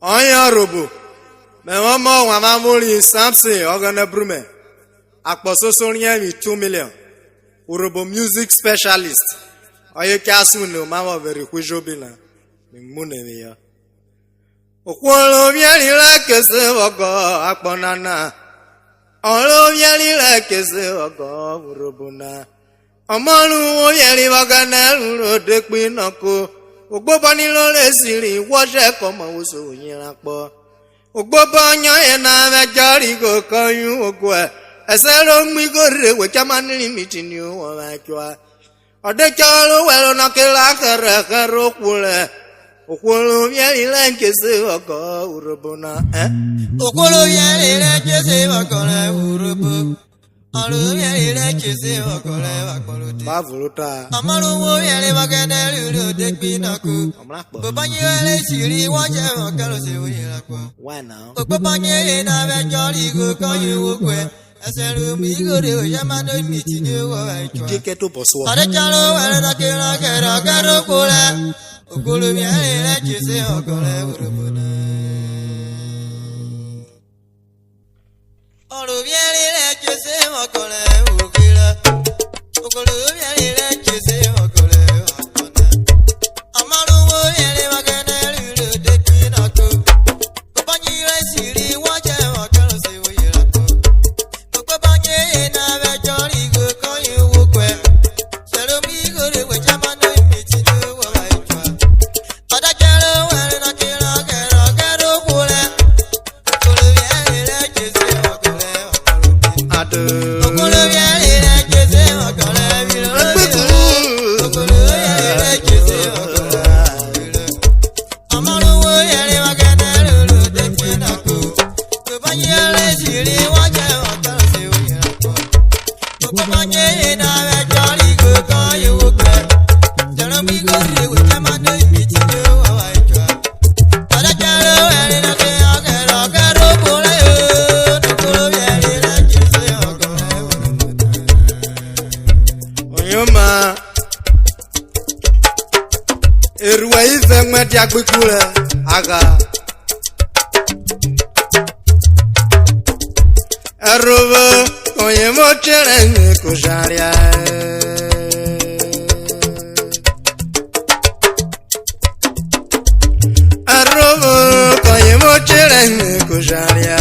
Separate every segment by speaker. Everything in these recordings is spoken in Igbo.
Speaker 1: Urhobo. Me mama wa mamuli Samson ogana brume. Akposo sonye 2 million. Urhobo music specialist. Oye kasu no mama very kujobina. Mune me ya. Okwolo mieli la kese ogo akponana. Olo mieli la kese ogo Urhobo na. Amanu wo mieli wagana luro dekpi nako. Ogbobo ni lo le siri wose komo woso yin rapo. Ogbobo yan e na mejari go kanyun ogwe. Ese lo mi go rewe chamani mitini o ma kwa. Ode chalo welo na kela kara karo kule. Okwolo mieli la kese ogo Urhobo na
Speaker 2: Okwolo mieli la kese ogo le Urhobo. Alu mieli la kese ogo le wakolo de.
Speaker 1: Bavuta.
Speaker 2: Amalu wo mieli wakene lulu dekpi naku. Obanyi le siri waje wakalo se wira kwa.
Speaker 1: Why now?
Speaker 2: Obanyi na vejali go kanyu okwe. Aselu mi go de yamano mitini wo aichwa.
Speaker 1: Jike to boswa.
Speaker 2: Ade chalo wele na kera kera kero kule. Okwolo mieli la kese ogo le Urhobo na. Olu mieli la kese ogo le ukila. Okwolo mieli la kese ogo le wakona. Amalu wo mieli wakene lulu dekpi naku. Obanyi le siri waje wakalo se wira kwa. Obanyi na vejali go kanyu okwe. Selo mi go de we jamano mitini wo aichwa. Ade chalo wele na kera kera kero kule. Okwolo mieli la kese ogo le wakolo de.
Speaker 1: Ado.
Speaker 2: Okwolo mieli la kese ogo le wilo wilo. Okwolo mieli la kese ogo le wilo. Amalu wo mieli wakene lulu dekpi naku. Obanyi le siri waje wakalo se wira kwa. Obanyi na vejali go kanyu okwe. Selo mi go de we jamano mitini wo aichwa. Ade chalo wele na kera kera kero kule. Okwolo mieli la kese ogo le Urhobo na.
Speaker 1: Onyoma. Eruwa ife mweti agbikule. Aga. Urhobo. Onye mochere kusharia. Urhobo. Onye mochere kusharia.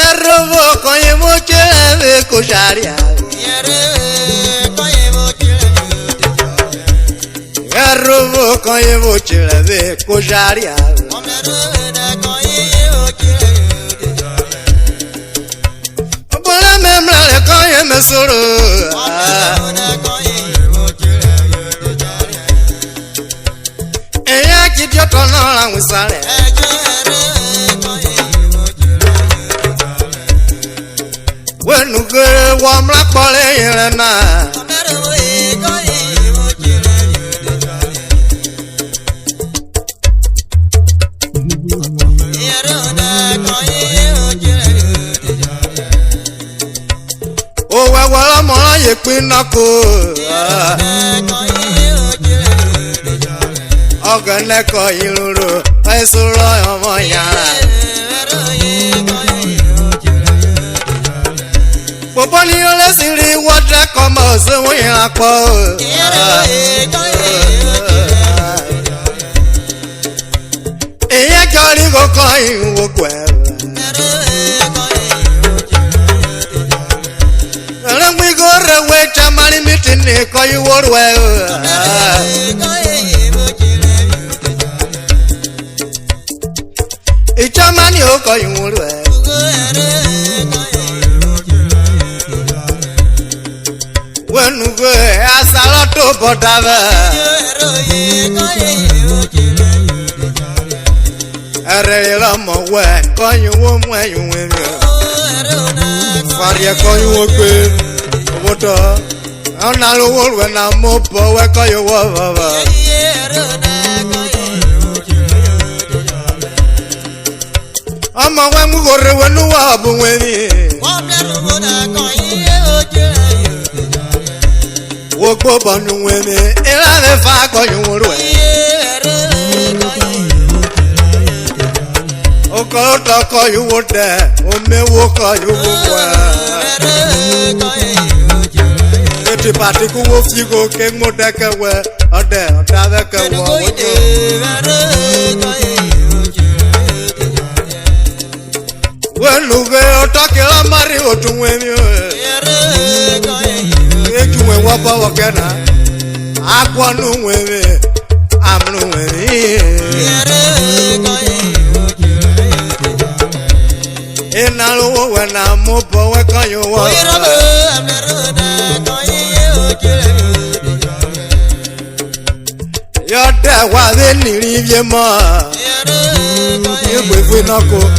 Speaker 1: Urhobo. Onye mochere kusharia. Urhobo. Onye mochere kusharia. Bola memla le koye mesoro. Eya kidio tono la wisale. Wenu gere wa mla pole yelena. Owe wala mola yekpin nako. Ogene ko iluru. Esuro omo yara. Popo ni ole siri wada komo se wira po. Eya jari go koyin wo kwe. Langwi go rewe chamani mitini koyin wo rwe. Ichamani o koyin wo rwe. Wenu go asaloto bodava. Ere la mo we koyin wo mu eyun we mi. Faria koyin wo pe. Obodo. Ona lo wo we na mo bo we koyin wo baba. Ama we mu go rewe nu wa bu we mi. Wo gbo bonu we mi. Ira me fa koyin wo rwe. Oko toko you would there. O me woka you would. Eti party ku wo fi go ke mo deke we. Ode odaveke wo. Weluge otakela mari otunwemi. Ejuwe wapa wakena. Akwanu nwewe. Amnu nwewe. Inalu wena mupo wekanyo wa. Yode wa de nirivye ma. Yegwe nako.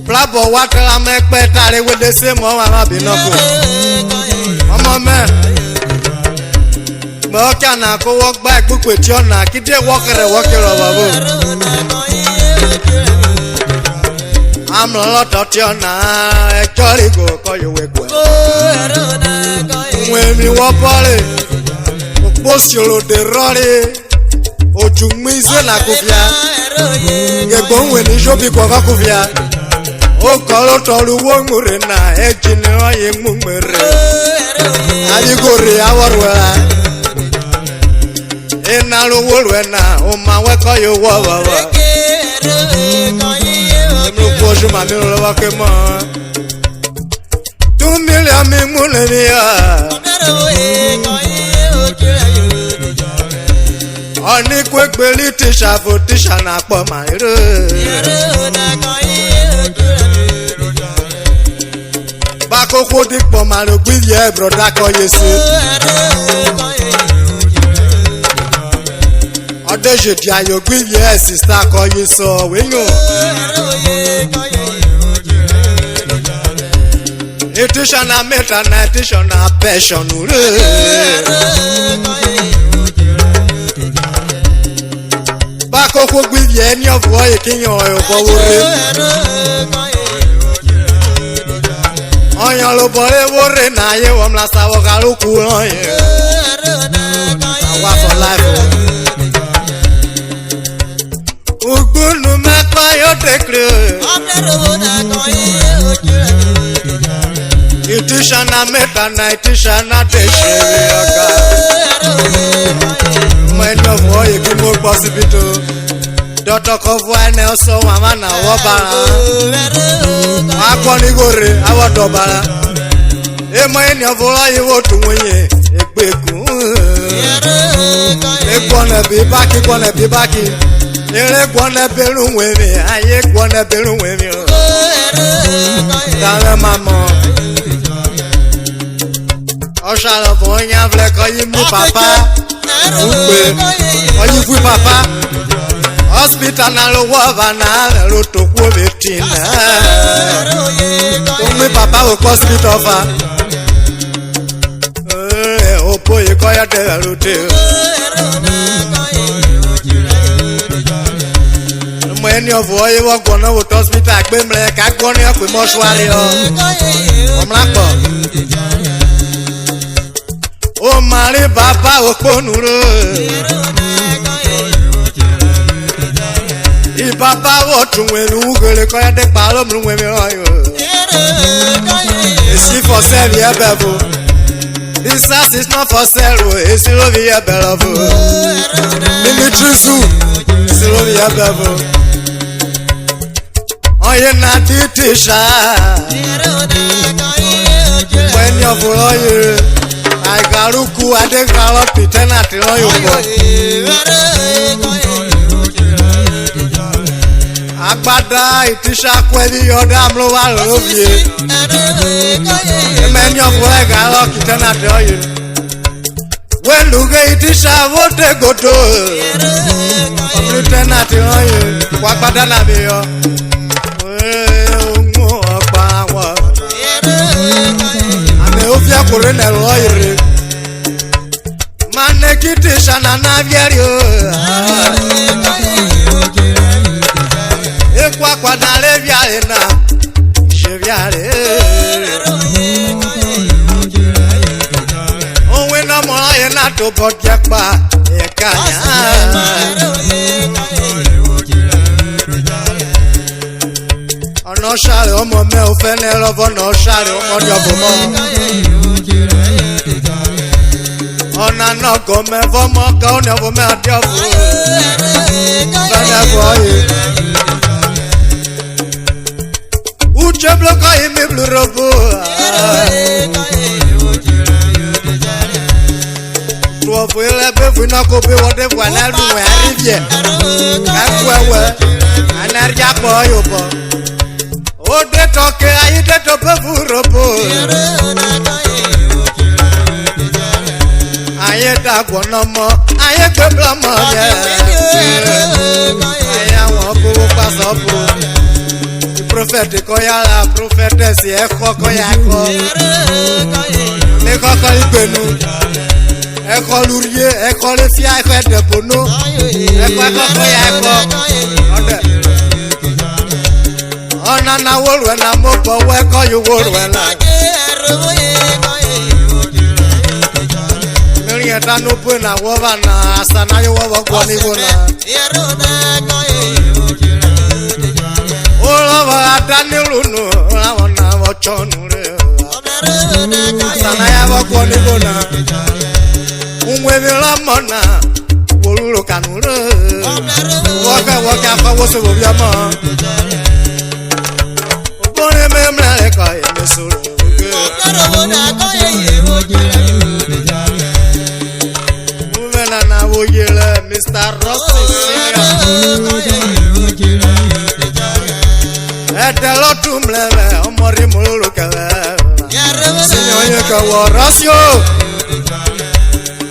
Speaker 1: Plabo wakala mekpe tare we de se mo wa binoko. Omo me. Mo kana ko wok ba gbugbe ti ona kide wokere babo. I'm a lot of tiana, a jolly go call you wake. When you walk party, post your de rally, or to miss la covia. Get going when you show people covia. Oh, call out all the one murena, a general mummer. And you go re our well. In our world, when now, oh, my work call you waba. Je m'amène le Okemena. 2 millions de moulins. On est quoi que les tisha votisha n'a pas mal. Bako kodi pour mal au guillet, broda koyesi. Ode je dis ayo guillet, sister koyeso, winyo. Itisha na meta na itisha na passion Bako ko gbivi eni of boy kinyo oyo bowore Oyan lo boy wore na ye wom la sawo galuku oyin Awa for life Ugunu mekwa yo tekre Itisha na meta na itisha na deshere oga Mwen of boy kimo possible Dr. Kovwane oso mama na wabara Akwani gore awadobara Mwen of boy wotu mwenye Ekbeku Ekwane bibaki Ere kwane belu wemi Aye kwane belu wemi Dale mama Oshalo vonya vle koyi mu papa Ukwe Oyi fui papa Hospital na lo wava na lo tokwo betina Umi papa wo hospital fa Opo ye koya de rote Mweni ovo ye wo gona wo hospital gbe mle ka goni ope mortuary o Omlapo O mari baba oponuro I baba wo tunwelu ugele ko de palo mrunwe mi oyo Esi for sale ye bevo This house is not for sale esi lo vi ye bevo Mimi trisu esi lo vi ye bevo Oye na titisha When you follow I garuku ade galo pitena tilo yuko Agbada itisha kwedi yoda mlo wa lovie Emeni ofwe galo pitena tilo yuko Weluge itisha vote goto Pitena tilo yuko Wagbada na biyo Ame ofia korene loire Mane kitisha na navyerio Ekwa kwa nale vyale na Shevyale Onwe na mola ye na tobot yakpa Ekanya no share omo me ofene lovo no share omo diobomo ona no go me vomo ka ona vo me adiobo bana boye uche bloka imi blurobo tuo fuele be funa ko be wode funa lu we arivie kakwewe energia boyo bo ode toke ayide to be furobo aye dagbo no mo aye gbebla mo ye aye won bo paso bo prophet ko ya la prophetess e ko ya ko ne ko ko igbenu e ko lurie e ko le fia e ko debono e ko ya ko ode ona na woru na mo bo we ko you woru na Eta no buena woba na asana yo woba kwa ni bona ola wa dani lunu ola wana wochonu re asana ya wa kwa ni bona umwe bila mona wolulo kanure waka fa woso bobia ma obone memle ka emesoro Mr. Rossi Etelo tumleve omori mululu keve Sinyoye kawa Rossio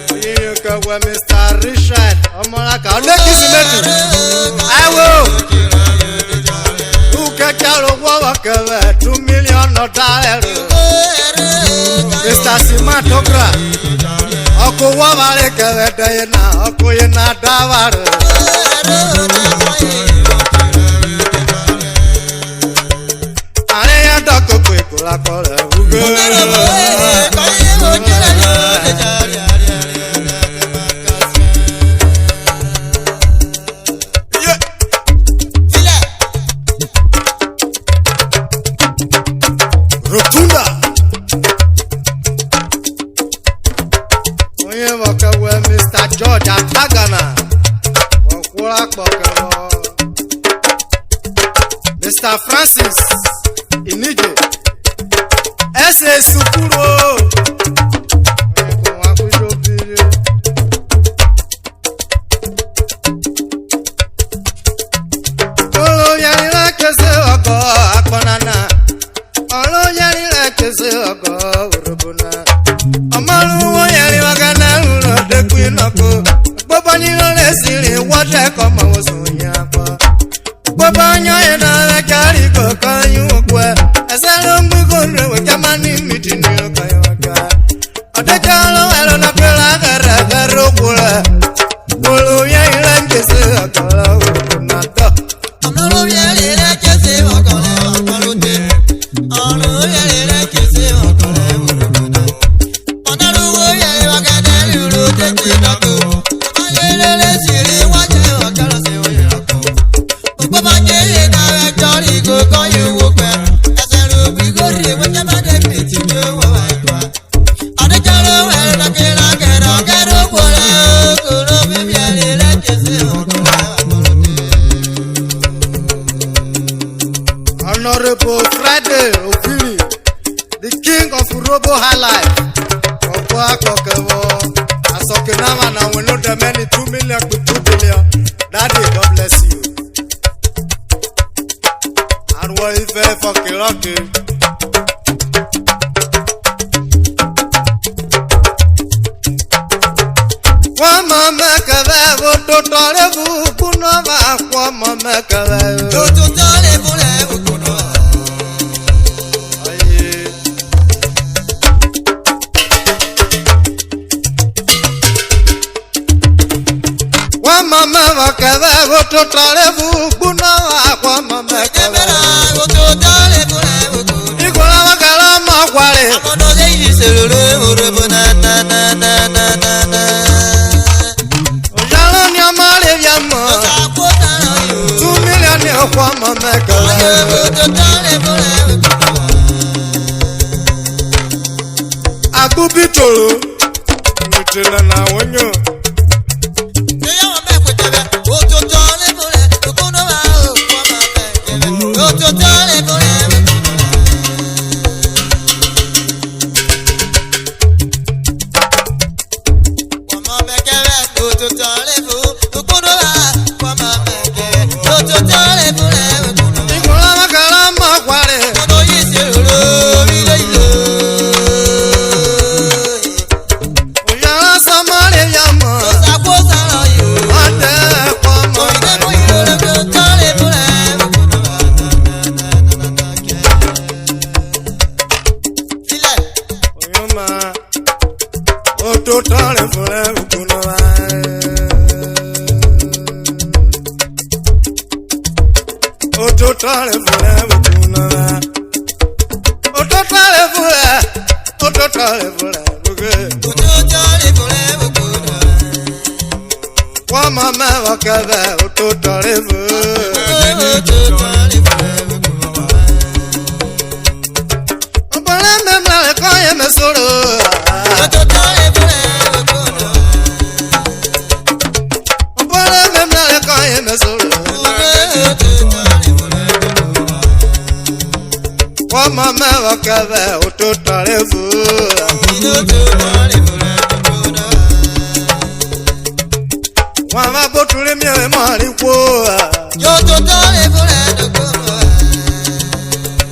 Speaker 1: Sinyoye kawa Mr. Richard Omola ka Ode kisimeti Awo Uke kalo wawa keve 2 million $. Mr. Simatogra Oko wavale kevete yena, oko yena davare. Ane ya doko kwe kula kole uge. Rotunda. Mr. George Atagana Mr. Francis Inije Ese Sukuro Olo yanila kese oko akponana Olo yanila kese oko urubuna Amalu woyeli wakana Dekwinoko Baba nilo lesili wate kama wosunyako Baba nyoye na kari koka yukwe Eselo mbikone wakamani mitini yoka yoka Adekalo elo na pela gara gara kule Ulu ya ila nkese akala ukunata Amalo ya ila kese wakale wakalute Ulu ya ila kese wakale ukunata Onaru ya wakane Honorable Friday Okili, the king of Urhobo High Life. Okemena, Okemena, now we know the many 2 million to 2 billion. Daddy, God bless you. And what is very fucking lucky? Ototorevu kunova kwa mamekele. Ototorevu kunova. Wa mamekele ototorevu kunova kwa mamekele. Ototorevu kunova. Ikola makala makwale. Amodo zeyi selule urhobo na. Kwa mamekele Akubitolo, mutela na wonyo. Ototorevu. Obole memla le koye mesoro. Obole memla le koye mesoro. Kwa mama wakave ototorevu. Mama botule mie mari kwa.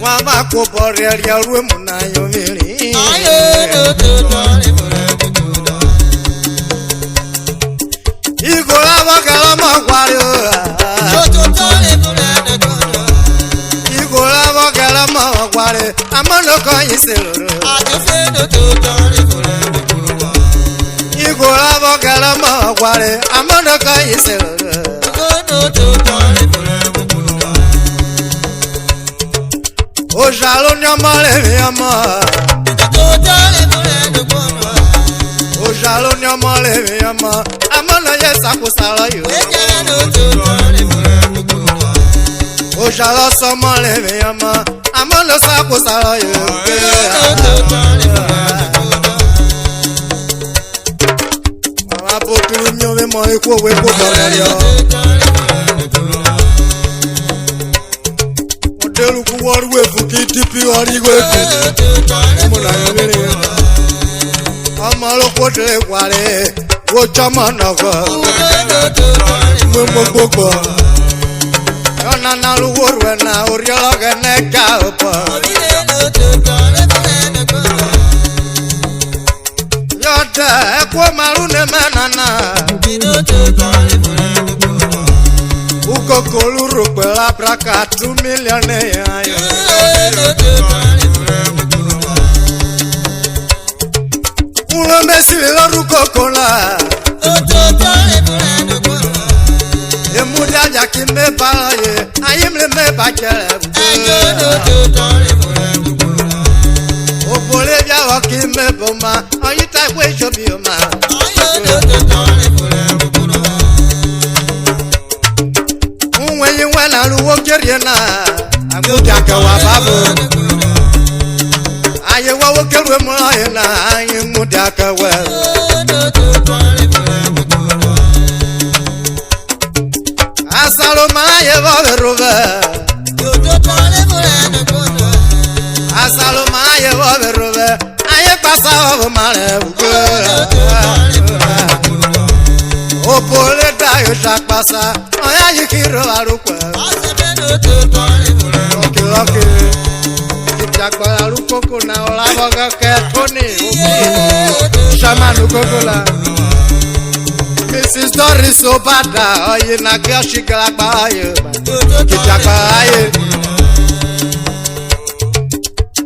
Speaker 1: Mama kubori aliarwe munayo mili. Ikola wakala makwario. Ikola wakala makwario. Amano kanyiselo. Ikola wakala makwario. Amano kanyiselo. Ojalo nyamale miyama. Ojalo nyamale miyama. Amana yesa kusala yo. Ojalo somale miyama. Amana sa kusala yo. Mama botulu nyove mo eko weko dorerio. Teluku warwe fukiti pi wariwe muna yele amalo kote kwale wo chama na kwa mmo gogo yana na lu warwe na oriola gane ka opa yota ekwo maru ne manana Uko koluru pela braka 2 million ayo. Ulo mesi la ruko kola. Yemudi aja kimbe balaye, ayimle me bakere. Opole bia wakimbe boma, ayita kwe jobioma. When you went out to walk your na, I'm going to go babu. I walk your woman, I am Mudaka well. Asalomaya Rover. Asalomaya Rover. I am Passa of Opole dayo jakpasa, oya yikiro arukwe. Okay. Jakpa arukoko na olaboga ketoni. Shamanu kokola. Mrs. Doris Obada, oye na gashi kalakpa aye. Jakpa aye.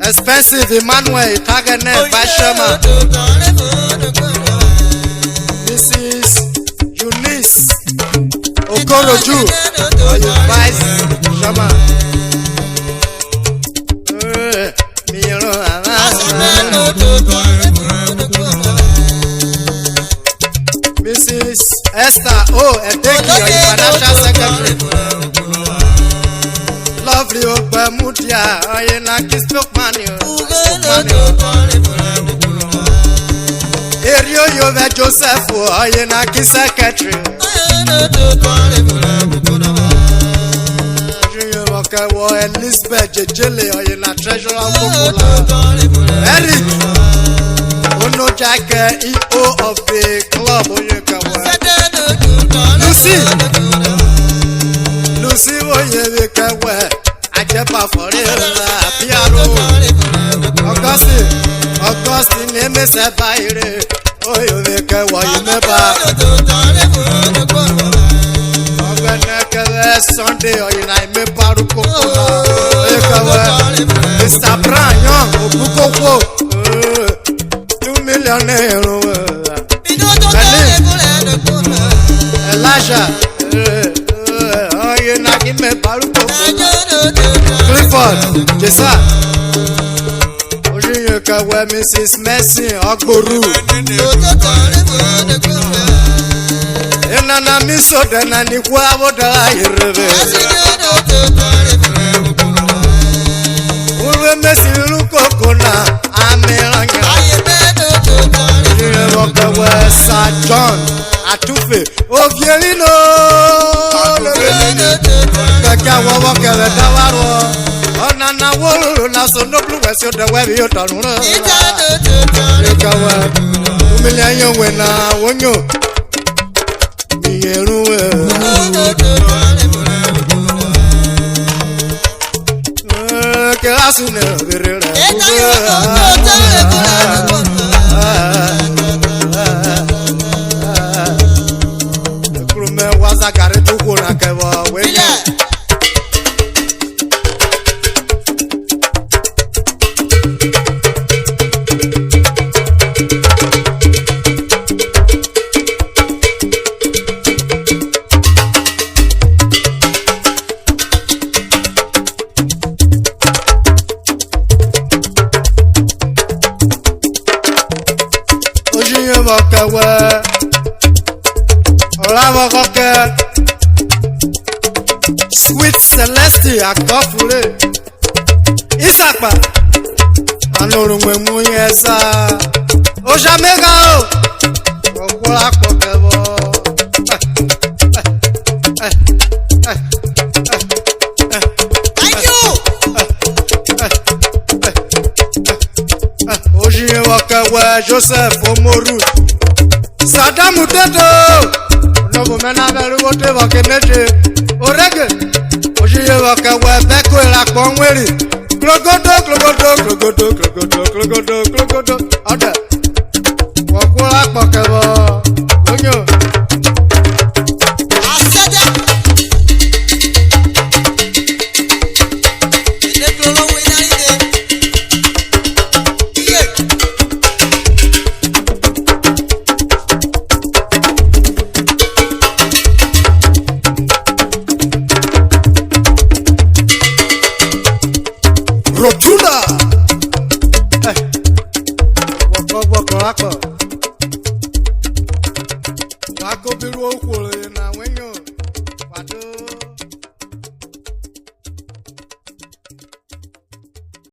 Speaker 1: Expensive Emmanuel Tagane Bashama. Mrs. Okoroju, Vice Shama. Mrs. Esther O. Edeki, financial secretary. Love Lovely Opa Mutia, I na kiss Pokman. Erio Yove Joseph, I na kiss secretary. Elizabeth Jele, I na treasurer of Eric Ono Jack, EO of the club. Lucy, I kept up for Piano. Augustine, name is a fire. Oh, you make a way, you never. Sunday, or you know, me paruko. Mr. Brian, Buko, 2 million. Elijah, oh, you know, give me paruko. Clifford, Jessa. Ojiyoka, where Mrs. Messi, Ogboru. Enana miso dena ni kwa boda irebe. Uwe mesi luko kona amelanya. Oka Wesa John Atufe Ovielino. Kaka wawa kele dawaro. Onana wolo na sono blue wesi oda webi otanuna. Ikawa umilia wena wonyo. Sweet Celeste Akofure Isakpa Anoro mwemu yesa Ojamega o Okola kokebo
Speaker 2: Thank you.
Speaker 1: Ojiye wakawe Joseph Omoru Sadamu Teto Nobo mena beru wote wakeneje Orege Ojiye wakawe Beko la konweri Klogodo Ode Wakola kokebo Onyo Rotula Wako biru okwole